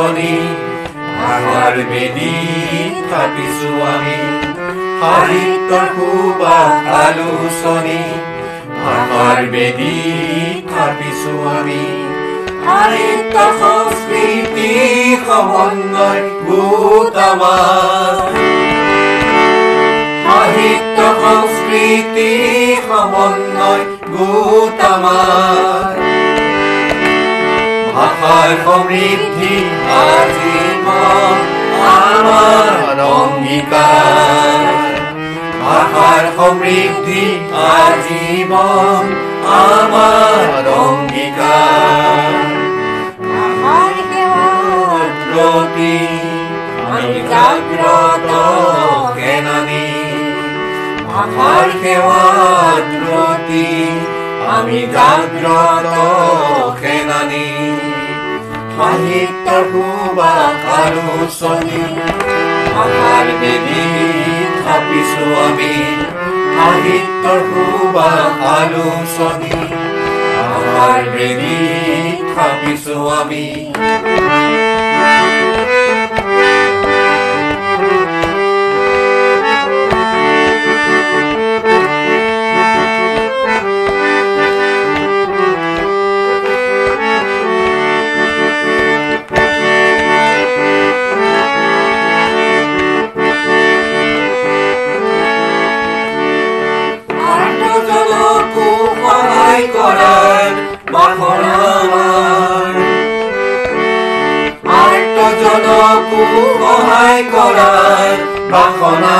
আলোচনী ভাষাৰ বেদীত থাপিছো আমি সাহিত্যৰ সুবাস আলোচনী ভাষাৰ বেদীত থাপিছো আমি সাহিত্য সংস্কৃতি সমন্বয় গোট আমাৰ সাহিত্য সংস্কৃতি সমন্বয় গোট আমাৰ ভাষাৰ সমৃদ্ধি আজীৱন আমাৰ অংগীকাৰ ভাষাৰ সমৃদ্ধি আজীৱন আমাৰ অংগীকাৰ ভাষাৰ সেৱাৰ প্ৰতি আমি জাগ্ৰত সেনানী ভাষাৰ সেৱাৰ প্ৰতি আমি জাগ্ৰত সেনানী সাহিত্যৰ সুবাস আলোচনী ভাষাৰ বেদীত থাপিছো আমি সাহিত্যৰ সুবাস আলোচনী ভাষাৰ বেদীত থাপিছো আমি সহায় কৰাৰ বাসনা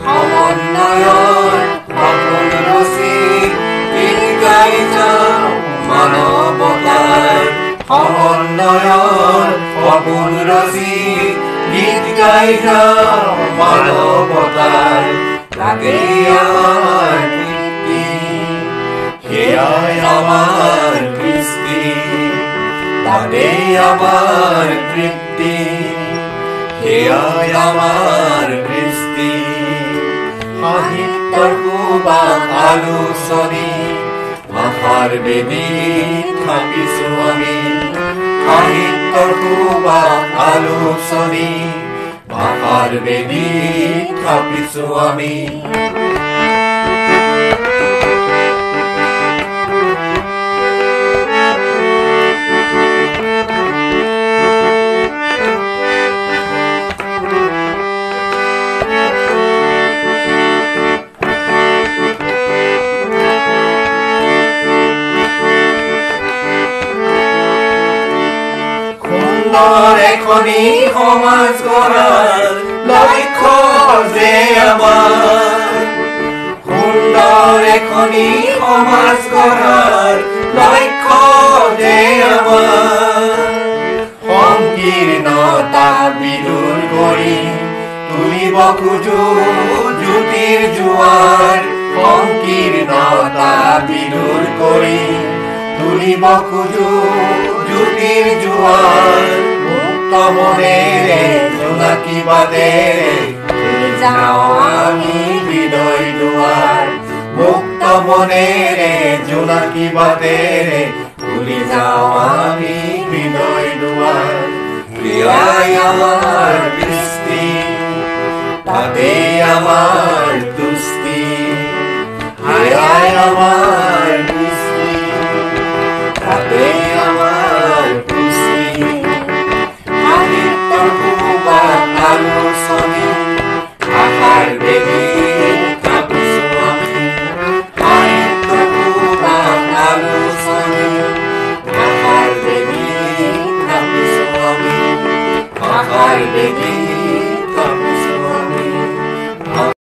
সমন্বয়ৰ সপোন ৰচি গীত গাই যাওঁ মানৱতাৰ সমন্বয়ৰ সপোন ৰচি গীত গাই যাওঁ মানৱতাৰ লাগেই আমাৰ কীৰ্তি সেয়াই আমাৰ কৃষ্টি লাগেই আমাৰ তৃপ্তি সেয়াই আমাৰ কৃষ্টি সাহিত্যৰ সুবাস আলোচনী ভাষাৰ বেদীত থাপিছো আমি সাহিত্যৰ সুবাস আলোচনী ভাষাৰ বেদীত থাপিছো আমি এখনি সমাজ গঢ়াৰ লক্ষ্য যে আমাৰ সুন্দৰ এখনি সমাজ গঢ়াৰ লক্ষ্য যে আমাৰ সংকীৰ্ণতা বিদূৰ কৰি তুলিব খোজো জ্যোতিৰ জোৱাৰ সংকীৰ্ণতা বিদূৰ কৰি তুলিব খোজো জ্যোতিৰ জোৱাৰ মুক্ত মনেৰে জোনাকী বাদেৰে যাওঁ আমি হৃদয় দুৱাৰ মুক্ত মনেৰে জোনাকী বাদেৰে